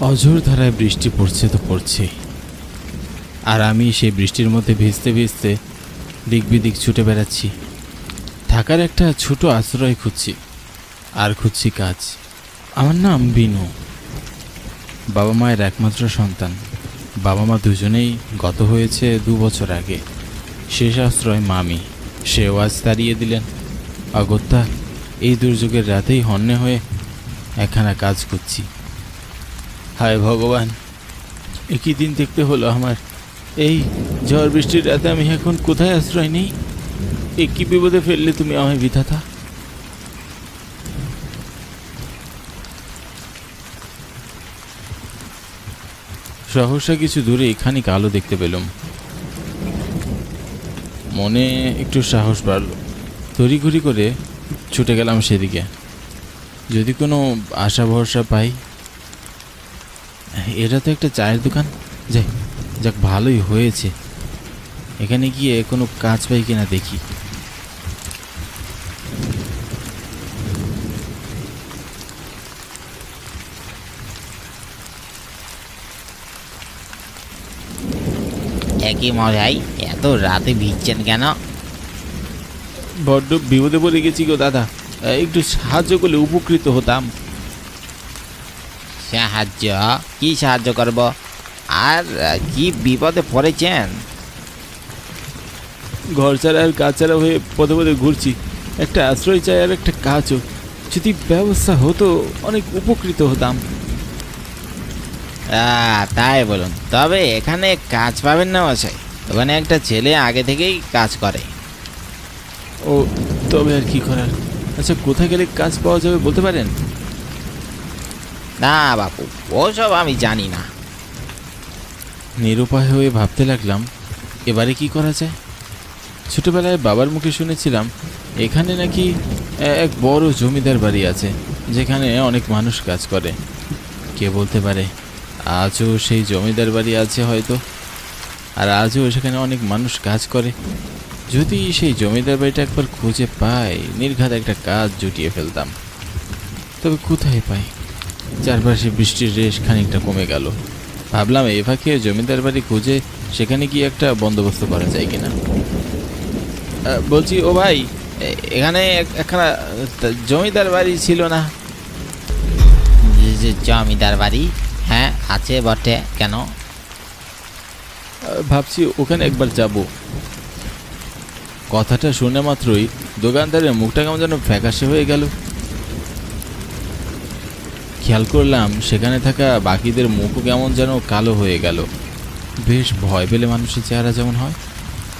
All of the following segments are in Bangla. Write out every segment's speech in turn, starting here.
অঝোর ধারায় বৃষ্টি পড়ছে তো পড়ছে, আর আমি সেই বৃষ্টির মধ্যে ভিজতে ভিজতে দিক বিদিক ছুটে বেড়াচ্ছি। থাকার একটা ছোট আশ্রয় খুঁজছি, আর খুঁজছি কাজ। আমার নাম বিনু, বাবা মায়ের একমাত্র সন্তান। বাবা মা দুজনেই গত হয়েছে 2 বছর আগে। শেষ আশ্রয় মামি, সেও আজ তাড়িয়ে দিলেন। অগত্যা এই দুর্যোগের রাতেই হন্যে হয়ে একখানা কাজ করছি। হায় ভগবান, একই দিন দেখতে হলো আমার। এই ঝড় বৃষ্টির রাতে আমি এখন কোথায় আশ্রয় নেই? কি বিপদে ফেললে তুমি আমায় বিধাতা? সহসা কিছু দূরে খানিক আলো দেখতে পেলাম। মনে একটু সাহস বাড়ল। তড়িঘড়ি করে ছুটে গেলাম সেদিকে, যদি কোনো আশা ভরসা পাই। এটা তো একটা চায়ের দোকান। যাক, ভালোই হয়েছে। এখানে গিয়ে কোনো কাজ পাই কিনা দেখি। একই মশাই, এত রাতে ভিজছেন কেন? বড্ড বিপদে পড়ে গেছি গো দাদা, একটু সাহায্য করলে উপকৃত হতাম। সাহায্য? কি সাহায্য করব? আর কি বিপদে পড়েছেন? ঘর ছাড়া আর কাজ ছাড়া হয়ে পদে পদে ঘুরছি। একটা আশ্রয় চাই আর একটা কাজও। যদি ব্যবস্থা হতো অনেক উপকৃত হতাম। তাই বলুন, তবে এখানে কাজ পাবেন না মশাই। ওখানে একটা ছেলে আগে থেকেই কাজ করে। ও, তবে আর কি করার। আচ্ছা, কোথায় গেলে কাজ পাওয়া যাবে বলতে পারেন? না বাপু, ওসব আমি জানি না। নিরুপায় হয়ে ভাবতে লাগলাম, এবারে কি করা যায়। ছোটবেলায় বাবার মুখে শুনেছিলাম এখানে নাকি এক বড় জমিদার বাড়ি আছে, যেখানে অনেক মানুষ কাজ করে। কে বলতে পারে আজও সেই জমিদার বাড়ি আছে হয়তো, আর আজও সেখানে অনেক মানুষ কাজ করে। যদি সেই জমিদার বাড়িটা একবার খুঁজে পাই, নির্ঘাত একটা কাজ জুটিয়ে ফেলতাম। তবে কোথায় পাই? চারপাশে বৃষ্টির রেশ খানিকটা কমে গেল। ভাবলাম এই ফাঁকে জমিদার বাড়ি খুঁজে সেখানে গিয়ে একটা বন্দোবস্ত করা যায় কিনা। বলছি, ও ভাই, এখানে একখানা জমিদার বাড়ি ছিল না? যে জমিদার বাড়ি? হ্যাঁ, আছে বটে। কেন? ভাবছি ওখানে একবার যাব। কথাটা শুনে মাত্রই দোকানদারের মুখটা কেমন যেন ফ্যাকাশে হয়ে গেল। খেয়াল করলাম সেখানে থাকা বাকিদের মুখও কেমন যেন কালো হয়ে গেল। বেশ ভয় পেলে মানুষের চেহারা যেমন হয়,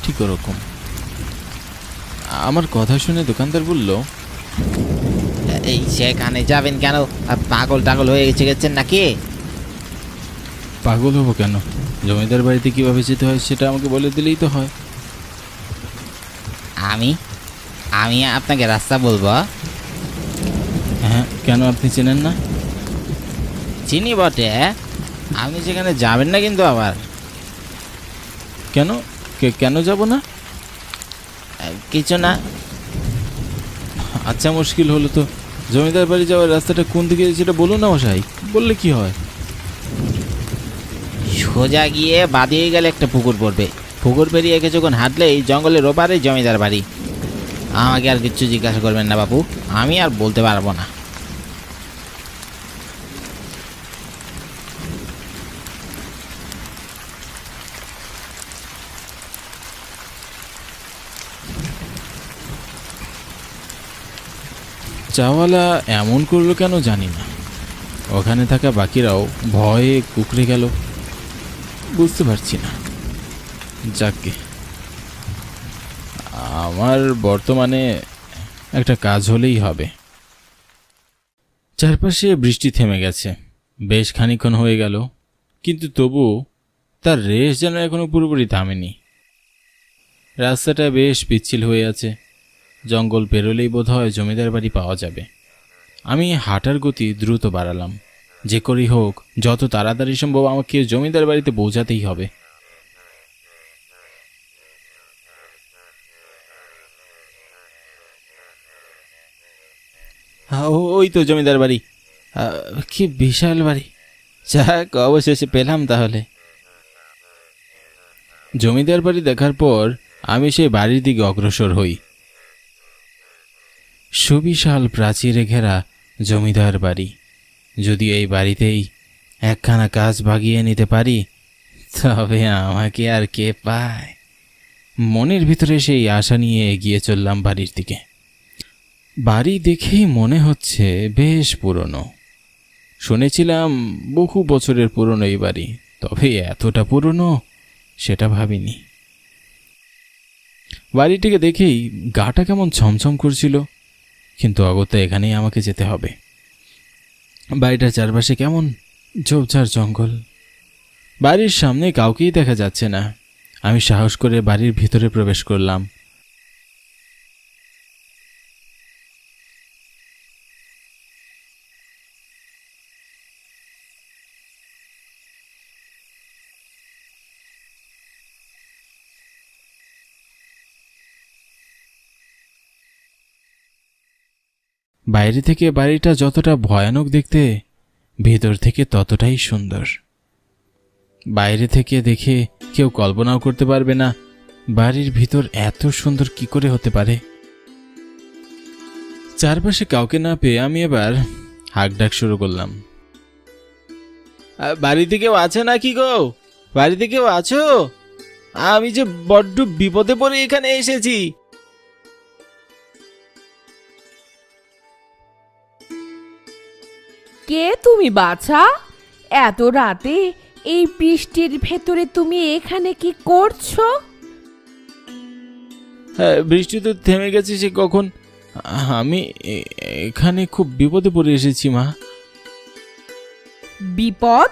ঠিক ওরকম। আমার কথা শুনে দোকানদার বলল, এই সেখানে যাবেন কেন? পাগল টাগল হয়ে গেছেন নাকি? পাগল হবো কেন? জমিদার বাড়িতে কিভাবে যেতে হয় সেটা আমাকে বলে দিলেই তো হয়। আমি আমি আপনাকে রাস্তা বলবো? হ্যাঁ, কেন আপনি চেনেন না? চিনি বটে। আপনি সেখানে যাবেন না কিন্তু আবার। কেন? কেন যাব না? কিছু না। আচ্ছা, মুশকিল হলো তো। জমিদার বাড়ি যাওয়ার রাস্তাটা কোন দিকে সেটা বলুন না মশাই, বললে কি হয়? সোজা গিয়ে বাদিয়ে গেলে একটা পুকুর পড়বে। পুকুর পেরিয়ে কিছুক্ষণ হাঁটলেই জঙ্গলের ওপারে জমিদার বাড়ি। আমাকে আর কিচ্ছু জিজ্ঞাসা করবেন না বাপু, আমি আর বলতে পারবো না। চাওয়ালা এমন করলো কেন জানি না। ওখানে থাকা বাকিরাও ভয়ে কুকড়ে গেল, বুঝতে পারছি না। যাকগে, আমার বর্তমানে একটা কাজ হলেই হবে। চারপাশে বৃষ্টি থেমে গেছে, বেশ খানিকক্ষণ হয়ে গেল, কিন্তু তবু তার রেশ যেন এখনো পুরোপুরি থামেনি। রাস্তাটা বেশ পিচ্ছিল হয়ে আছে। জঙ্গল পেরোলেই বোধ হয় জমিদার বাড়ি পাওয়া যাবে। আমি হাঁটার গতি দ্রুত বাড়ালাম। যে করেই হোক, যত তাড়াতাড়ি সম্ভব আমাকে জমিদার বাড়িতে পৌঁছাতেই হবে। ওই তো জমিদার বাড়ি। কি বিশাল বাড়ি! যাক, অবশেষে পেলাম তাহলে। জমিদার বাড়ি দেখার পর আমি সেই বাড়ির দিকে অগ্রসর হই। সুবিশাল প্রাচীরে ঘেরা জমিদার বাড়ি। যদি এই বাড়িতেই একখানা কাজ বাগিয়ে নিতে পারি তবে আমাকে আর কে পায়। মনের ভিতরে সেই আশা নিয়ে এগিয়ে চললাম বাড়ির দিকে। বাড়ি দেখেই মনে হচ্ছে বেশ পুরনো। শুনেছিলাম বহু বছরের পুরনো এই বাড়ি, তবে এতটা পুরনো সেটা ভাবিনি। বাড়িটিকে দেখেই গাটা কেমন ছমছম করছিল, কিন্তু অগত্যা এখানেই আমাকে যেতে হবে। বাড়িটার চারপাশে কেমন ঝোপঝাড় জঙ্গল, বাড়ির সামনে কাউকেই দেখা যাচ্ছে না। আমি সাহস করে বাড়ির ভিতরে প্রবেশ করলাম। বাইরে থেকে বাড়িটা যতটা ভয়ানক দেখতে, ভেতর থেকে ততটাই সুন্দর। বাইরে থেকে দেখে কেউ কল্পনাও করতে পারবে না বাড়ির ভিতর এত সুন্দর কি করে হতে পারে। চারপাশে কাউকে না পেয়ে আমি এবার হাঁকডাক শুরু করলাম। বাড়িতে কেউ আছে নাকি গো? বাড়িতে কেউ আছো? আমি যে বড্ড বিপদে পড়ে এখানে এসেছি। কে তুমি বাছা? এত রাতে এই বৃষ্টির ভেতরে তুমি এখানে কি করছো? হ্যাঁ, বৃষ্টি তো থেমে গেছে সে কখন। আমি এখানে খুব বিপদে পড়ে এসেছি মা। বিপদ?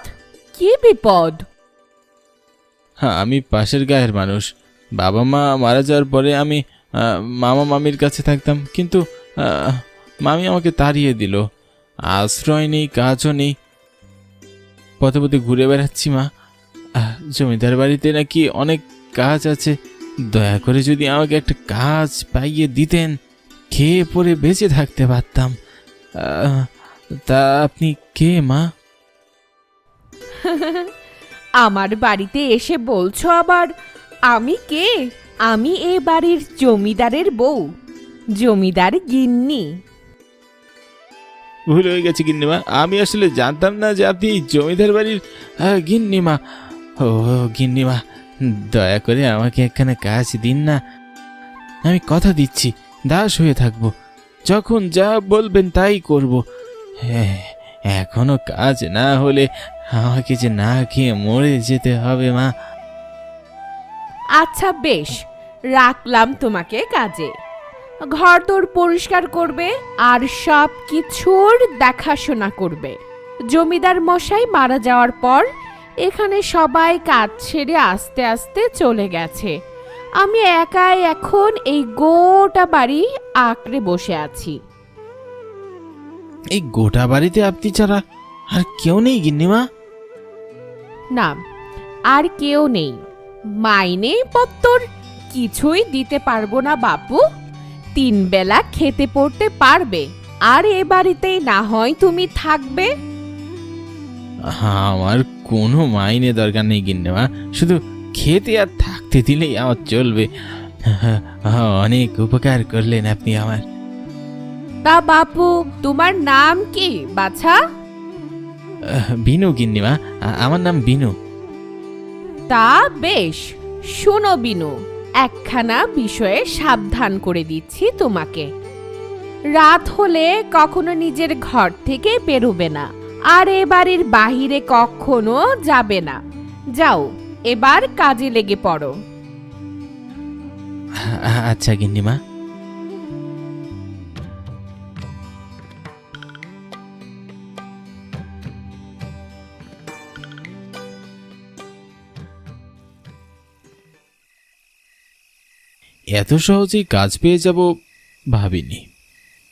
কি বিপদ? হ্যাঁ, আমি পাশের গায়ের মানুষ। বাবা মা মারা যাওয়ার পরে আমি মামা মামির কাছে থাকতাম, কিন্তু মামি আমাকে তাড়িয়ে দিল। আশ্রয় নেই, কাজও নেই, পথে পথে ঘুরে বেড়াচ্ছি মা। জমিদার বাড়িতে নাকি অনেক কাজ আছে, দয়া করে যদি আমাকে একটা কাজ পাইয়ে দিতেন, খেয়ে পরে বেঁচে থাকতে পারতাম। তা আপনি কে মা? আমার বাড়িতে এসে বলছো আবার আমি কে? আমি এ বাড়ির জমিদারের বউ, জমিদার গিন্নি। ভুল হয়ে গেছে গিন্নিমা, আমি আসলে জানতাম না যে আপনি জমিদার বাড়ির গিন্নিমা। ও গিন্নিমা, দয়া করে আমাকে একখানা কাজ দিন না। আমি কথা দিচ্ছি দাস হয়ে থাকবো, যখন যা বলবেন তাই করব। হ্যাঁ, এখনো কাজ না হলে আমাকে যে না খেয়ে মরে যেতে হবে মা। আচ্ছা বেশ, রাখলাম তোমাকে কাজে। ঘরদোর পরিষ্কার করবে আর সব কিছুর দেখাশোনা করবে। জমিদার মশাই মারা যাওয়ার পর এখানে সবাই কাজ ছেড়ে আস্তে আস্তে চলে গেছে। আমি একাই এখন এই গোটা বাড়ি আঁকড়ে বসে আছি। এই গোটা বাড়িতে আপনি ছাড়া আর কেউ নেই গিন্নিমা? না, আর কেউ নেই। মাইনে পত্তর কিছুই দিতে পারবো না বাপু। 3 বেলা খেতে পড়তে পারবে, আর এ বাড়িতেই না হয় তুমি থাকবে। আমার কোনো মাইনে দরকার নেই গিন্নিমা, শুধু খেতে আর থাকতে দিলেই আমার চলবে। অনেক উপকার করলেন আপনি আমার। তা বাপু, তোমার নাম কি বাছা? বিনু গিন্নিমা, আমার নাম বিনু। তা বেশ, শোনো বিনু, একখানা বিষয়ে সাবধান করে দিচ্ছি তোমাকে। রাত হলে কখনো নিজের ঘর থেকে বেরোবে না, আর এ বাড়ির বাহিরে কখনো যাবে না। যাও, এবার কাজে লেগে পড়ো। আচ্ছা গিন্নিমা। এত সহজেই কাজ পেয়ে যাব ভাবিনি।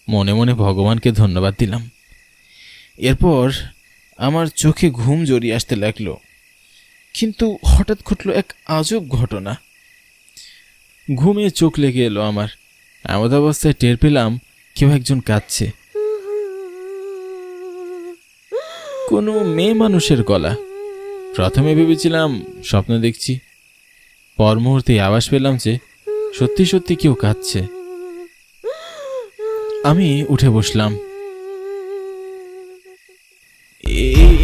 মনে মনে ভগবানকে ধন্যবাদ দিলাম। এরপর আমার চোখে ঘুম জড়িয়ে আসতে লাগলো, কিন্তু হঠাৎ ঘটল এক আজব ঘটনা। ঘুমে চোখ লেগে এলো আমার। এমন অবস্থায় টের পেলাম কেউ একজন কাঁদছে। কোনো মেয়ে মানুষের গলা। প্রথমে ভেবেছিলাম স্বপ্ন দেখছি, পর মুহূর্তে আভাস পেলাম যে সত্যি সত্যি কেউ কাঁদছে। আমি উঠে বসলাম।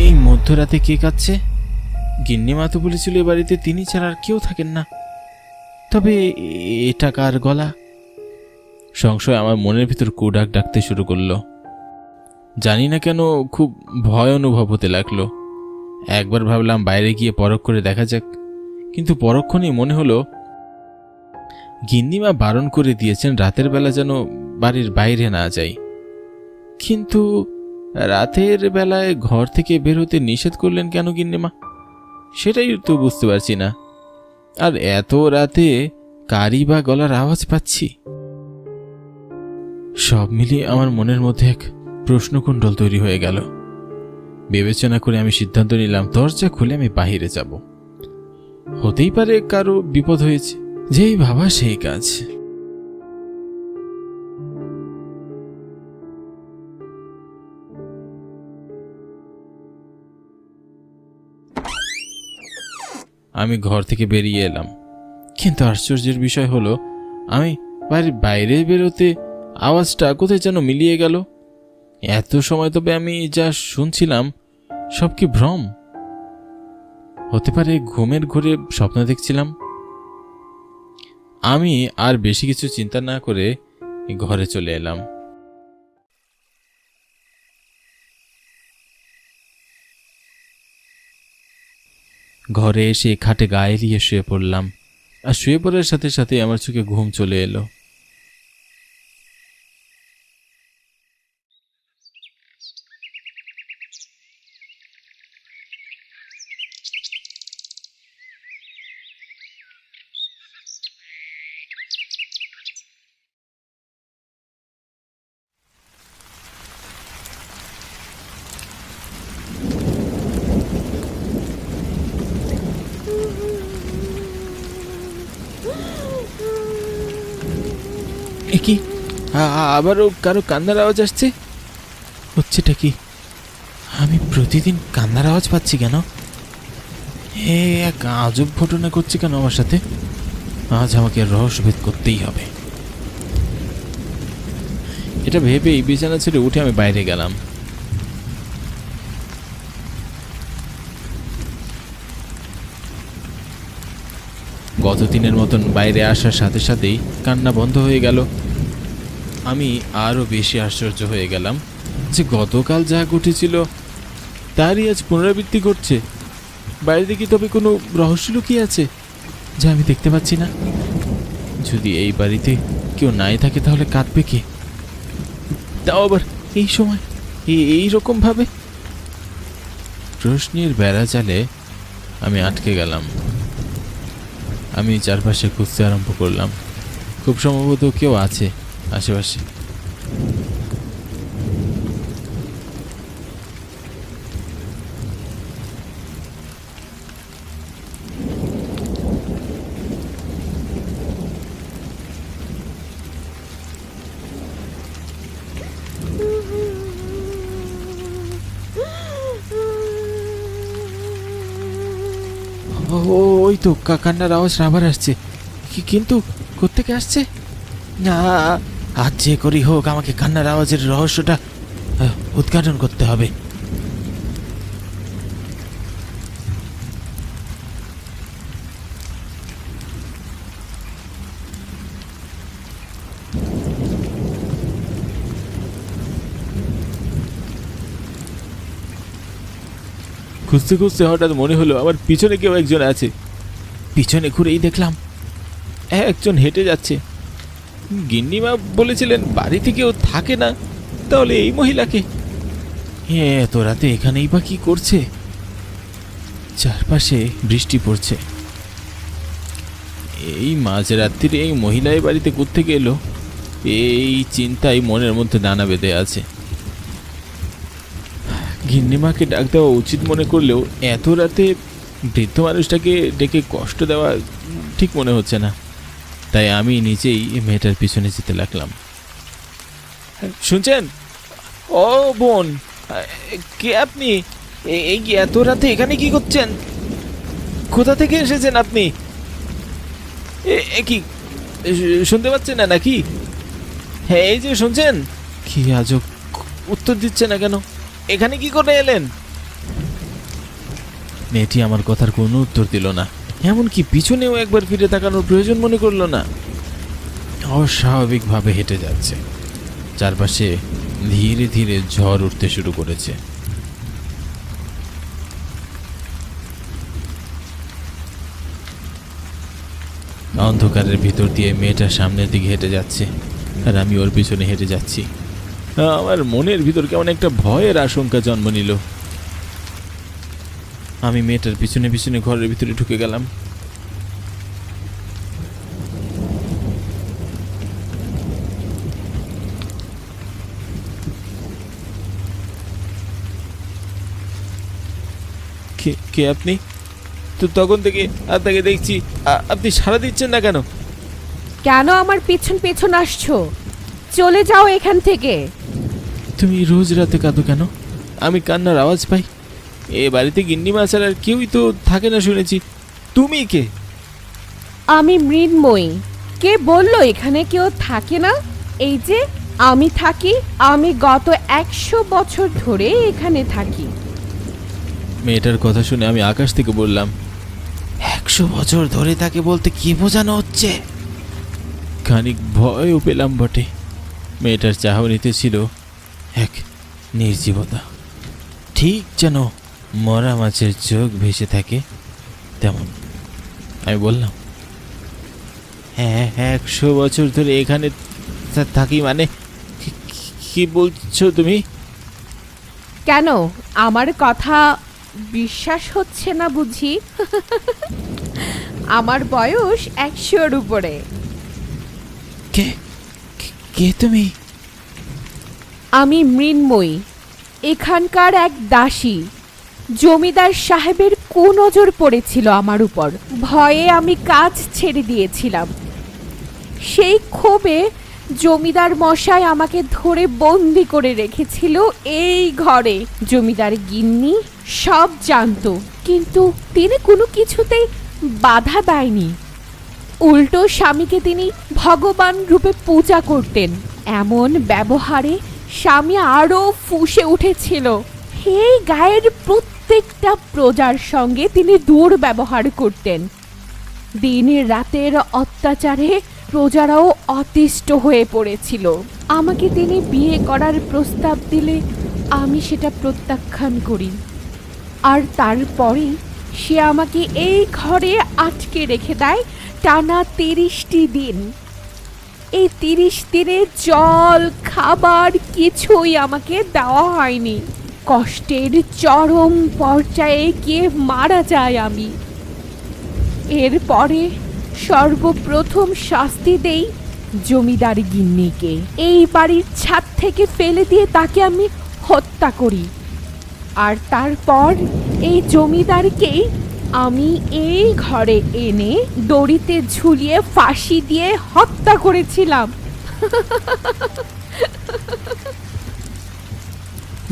এই মধ্যরাতে কে কাঁদছে? গিন্নিমা তো বলেছিল এ বাড়িতে তিনি ছাড়া আর কেউ থাকেন না, তবে এটা কার গলা? সংশয় আমার মনের ভিতর কুডাক ডাকতে শুরু করলো। জানি না কেন খুব ভয় অনুভব হতে লাগলো। একবার ভাবলাম বাইরে গিয়ে পরখ করে দেখা যাক, কিন্তু পরক্ষণেই মনে হলো গিন্নিমা বারণ করে দিয়েছেন রাতের বেলা যেন বাড়ির বাইরে না যাই। কিন্তু রাতের বেলায় ঘর থেকে বের হতে নিষেধ করলেন কেন গিন্নিমা? সেটাই তো বুঝতে পারছি না। আর এত রাতে কারি বা গলার আওয়াজ পাচ্ছি। সব মিলিয়ে আমার মনের মধ্যে এক প্রশ্নকুণ্ডল তৈরি হয়ে গেল। বিবেচনা করে আমি সিদ্ধান্ত নিলাম দরজা খুলে আমি বাহিরে যাব। হতেই পারে কারো বিপদ হয়েছে, যেই ভাবা সেই কাজ। আমি ঘর থেকে বেরিয়ে এলাম, কিন্তু আশ্চর্যের বিষয় হলো আমি বাড়ির বাইরে বেরোতে আওয়াজটা কোথায় যেন মিলিয়ে গেল। এত সময় তবে আমি যা শুনছিলাম সব কি ভ্রম? হতে পারে ঘুমের ঘোরে স্বপ্ন দেখছিলাম। আমি আর বেশি কিছু চিন্তা না করে ঘরে চলে এলাম। ঘরে এসে খাটে গায়ে দিয়ে শুয়ে পড়লাম, আর শুয়ে পড়ার সাথে সাথে আমার চোখে ঘুম চলে এলো। কি আবারও কারো কান্নার আওয়াজ আসছে? হচ্ছেটা কি? আমি প্রতিদিন কান্নার আওয়াজ পাচ্ছি কেন? এক আজব ঘটনা করছে কেন আমার সাথে? আজ আমাকে রহস্যভেদ করতেই হবে। এটা ভেবে বিছানা ছেড়ে উঠে আমি বাইরে গেলাম। গত দিনের মতন বাইরে আসার সাথে সাথেই কান্না বন্ধ হয়ে গেল। আমি আরও বেশি আশ্চর্য হয়ে গেলাম যে গতকাল যা ঘটেছিল তারই আজ পুনরাবৃত্তি করছে। বাইরে কি তবে কোনো রহস্য লুকিয়ে আছে যা আমি দেখতে পাচ্ছি না? যদি এই বাড়িতে কেউ নাই থাকে তাহলে কাঁদবে কে? তাও আবার এই সময়, এই রকম ভাবে? প্রশ্নের বেড়া জালে আমি আটকে গেলাম। আমি চারপাশে খুঁজতে আরম্ভ করলাম। খুব সম্ভবত কেউ আছে আশেপাশে। ওই তো কান্নার আওয়াজ আবার আসছে, কিন্তু কোত্থেকে আসছে? না, আজ যে করি হোক আমাকে কান্নার আওয়াজের রহস্যটা উদ্ঘাটন করতে হবে। খুঁজতে খুঁজতে হঠাৎ মনে হলো আমার পিছনে কেউ একজন আছে। পিছনে ঘুরেই দেখলাম একজন হেঁটে যাচ্ছে। গিন্নিমা বলেছিলেন বাড়িতে কেউ থাকে না, তাহলে এই মহিলাকে এত রাতে এখানেই বা কি করছে? চারপাশে বৃষ্টি পড়ছে। এই মাঝরাত্রিরে এই মহিলা এই বাড়িতে কোত্থেকে এলো? এই চিন্তাই মনের মধ্যে দানা বেঁধে আছে। গিন্নিমাকে ডাক দেওয়া উচিত মনে করলেও এত রাতে বৃদ্ধ মানুষটাকে ডেকে কষ্ট দেওয়া ঠিক মনে হচ্ছে না, তাই আমি নিজেই মেয়েটার পিছনে যেতে লাগলাম। শুনছেন? ও বোন, কে আপনি? এই কি এত রাতে এখানে কি করছেন? কোথা থেকে এসেছেন আপনি? কি শুনতে পাচ্ছেন না নাকি? হ্যাঁ, এই যে শুনছেন। কি আজব, উত্তর দিচ্ছে না কেন? এখানে কি করে এলেন? মেয়েটি আমার কথার কোনো উত্তর দিল না, এমনকি পিছনেও একবার ফিরে তাকানোর প্রয়োজন মনে করলো না। অস্বাভাবিকভাবে হেঁটে যাচ্ছে। চারপাশে ধীরে ধীরে ঝড় উঠতে শুরু করেছে। অন্ধকারের ভিতর দিয়ে মেয়েটা সামনের দিকে হেঁটে যাচ্ছে, আর আমি ওর পিছনে হেঁটে যাচ্ছি। আমার মনের ভিতর কেমন একটা ভয়ের আশঙ্কা জন্ম নিল। আমি মেয়েটার পিছনে পিছনে ঘরের ভিতরে ঢুকে গেলাম। কে আপনি? তো তখন থেকে আপনাকে দেখছি, আপনি সাড়া দিচ্ছেন না কেন? কেন আমার পিছন পিছন আসছো? চলে যাও এখান থেকে। তুমি রোজ রাতে কাঁদো কেন? আমি কান্নার আওয়াজ পাই। এ বাড়িতে গিন্নিমা ছাড়া আর কেউই তো থাকে না শুনেছি। তুমি কে? আমি মৃন্ময়ী। কে বললো এখানে কেউ থাকে না? এই যে আমি থাকি। আমি গত 100 বছর ধরে এখানে থাকি। মেয়েটার কথা শুনে আমি আকাশ থেকে বললাম, 100 বছর ধরে থাকে বলতে কি বোঝানো হচ্ছে? খানিক ভয়ও পেলাম বটে। মেয়েটার চাহনিতে ছিল এক নির্জীবতা, ঠিক যেন মরা মাছের চোখ ভেসে থাকে তেমন। আমি বললাম, হ্যাঁ, 100 বছর ধরে এখানে থাকি মানে কি বলছো তুমি? কেন আমার কথা বিশ্বাস হচ্ছে না বুঝি? আমার বয়স 100-র উপরে। কে কে তুমি? আমি মৃন্ময়ী, এখানকার এক দাসী। জমিদার সাহেবের কুনজর পড়েছিল আমার উপর। ভয়ে আমি কাজ ছেড়ে দিয়েছিলাম। সেই ক্ষোভে জমিদার মশাই আমাকে ধরে বন্দি করে রেখেছিল এই ঘরে। জমিদার গিন্নি সব জানতো, কিন্তু তিনি কোনো কিছুতেই বাধা দেয়নি। উল্টো স্বামীকে তিনি ভগবান রূপে পূজা করতেন। এমন ব্যবহারে স্বামী আরো ফুঁসে উঠেছিল। এই গায়ের প্রত্যেকটা প্রজার সঙ্গে তিনি দুর্ব্যবহার করতেন। দিনের রাতের অত্যাচারে প্রজারাও অতিষ্ঠ হয়ে পড়েছিল। আমাকে তিনি বিয়ে করার প্রস্তাব দিলে আমি সেটা প্রত্যাখ্যান করি। আর তারপরে সে আমাকে এই ঘরে আটকে রেখে দেয় টানা 30টি দিন। এই 30 দিনে জল খাবার কিছুই আমাকে দেওয়া হয়নি। কষ্টের চরম পর্যায়ে গিয়ে মারা যায় আমি। এরপরে সর্বপ্রথম শাস্তি দেই জমিদার গিন্নিকে। এই বাড়ির ছাদ থেকে ফেলে দিয়ে তাকে আমি হত্যা করি। আর তারপর এই জমিদারকেই আমি এই ঘরে এনে দড়িতে ঝুলিয়ে ফাঁসি দিয়ে হত্যা করেছিলাম।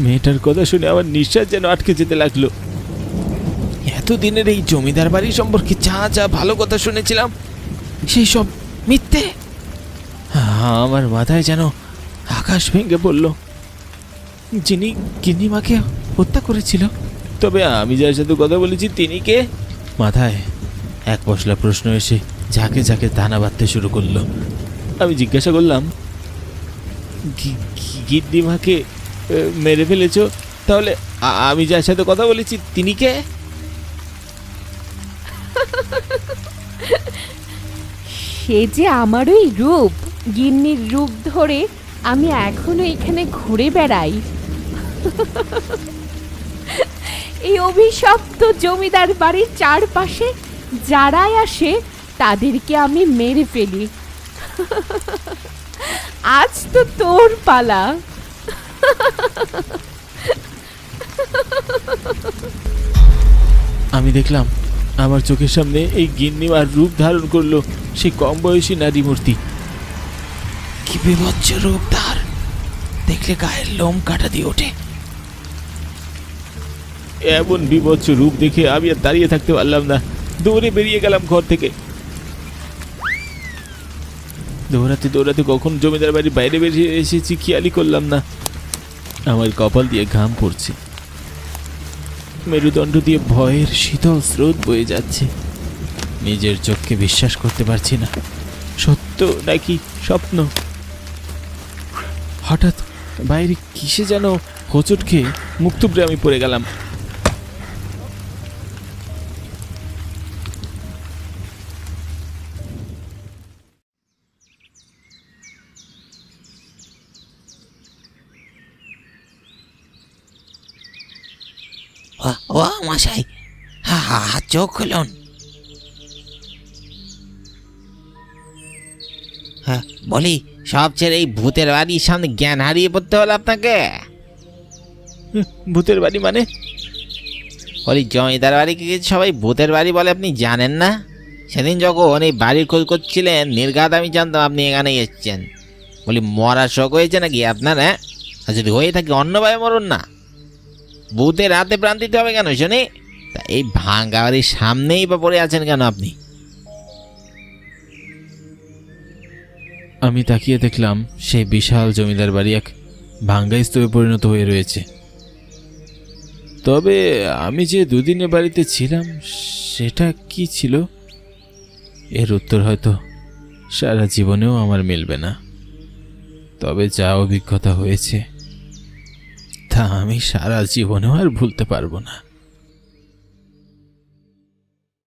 মেয়েটার কথা শুনে আমার নিঃশ্বাস যেন আটকে যেতে লাগলো। এতদিনের এই জমিদার বাড়ি সম্পর্কে যা যা ভালো কথা শুনেছিলাম সেই সব মিথ্যে। আমার মাথায় যেন আকাশ ভেঙে পড়ল। যিনি গিন্নিমাকে হত্যা করেছিল, তবে আমি যার সাথে কথা বলেছি তিনি কে? মাথায় এক পশলা প্রশ্ন এসে ঝাঁকে ঝাঁকে দানা বাঁধতে শুরু করলো। আমি জিজ্ঞাসা করলাম, গিন্নিমাকে মেরে ফেলেছ? তাহলে আমি যার সাথে কথা বলেছি তিনি কে? সে যে আমারই রূপ। গিন্নির রূপ ধরে আমি এখনো এখানে ঘুরে বেড়াই। এই অভিশপ্ত জমিদার বাড়ির চারপাশে যারাই আসে তাদেরকে আমি মেরে ফেলি। আজ তো তোর পালা। আমি দেখলাম আমার চোখের সামনে এই গিন্নিমার রূপ ধারণ করলো সেই কম বয়সী নারী মূর্তি। কি বিভৎস রূপ তার, দেখলে গায়ের লোম কাটা দিয়ে ওঠে। এমন বিভৎস রূপ দেখে আমি আর দাঁড়িয়ে থাকতে পারলাম না, দৌড়ে বেরিয়ে গেলাম ঘর থেকে। দৌড়াতে দৌড়াতে কখন জমিদার বাড়ির বাইরে বেরিয়ে এসেছি খেয়ালই করলাম না। আমার কপাল দিয়ে ঘাম পড়ছে, মেরুদণ্ড দিয়ে ভয়ের শীতল স্রোত বয়ে যাচ্ছে। নিজের চোখকে বিশ্বাস করতে পারছি না, সত্য নাকি স্বপ্ন। হঠাৎ বাইরে কিসে যেন হোঁচট খেয়ে মুখ থুবড়ে আমি পড়ে গেলাম। ও মশাই, চোখ খুলুন। হ্যাঁ বলি, সব ছেড়ে এই ভূতের বাড়ির সামনে জ্ঞান হারিয়ে পড়তে হলো আপনাকে? ভূতের বাড়ি মানে? বলি, জমিদার বাড়িকে সবাই ভূতের বাড়ি বলে, আপনি জানেন না? সেদিন যখন এই বাড়ির খোঁজ করছিলেন, নির্ঘাত আমি জানতাম আপনি এখানে এসেছেন। বলি, মরার শখ হয়েছে নাকি আপনার? হ্যাঁ, আর যদি হয়ে থাকে অন্যভাবে মরুন না, ভূতের হাতে প্রাণ দিতে হবে কেন শুনি? তা এই ভাঙ্গা বাড়ির সামনেই বা পড়ে আছেন কেন আপনি? আমি তাকিয়ে দেখলাম সেই বিশাল জমিদার বাড়ি এক ভাঙ্গা স্তূপে পরিণত হয়ে রয়েছে। তবে আমি যে দুদিনে বাড়িতে ছিলাম সেটা কি ছিল, এর উত্তর হয়তো সারা জীবনেও আমার মিলবে না। তবে যা অভিজ্ঞতা হয়েছে তা আমি সারা জীবনেও আর ভুলতে পারবো না।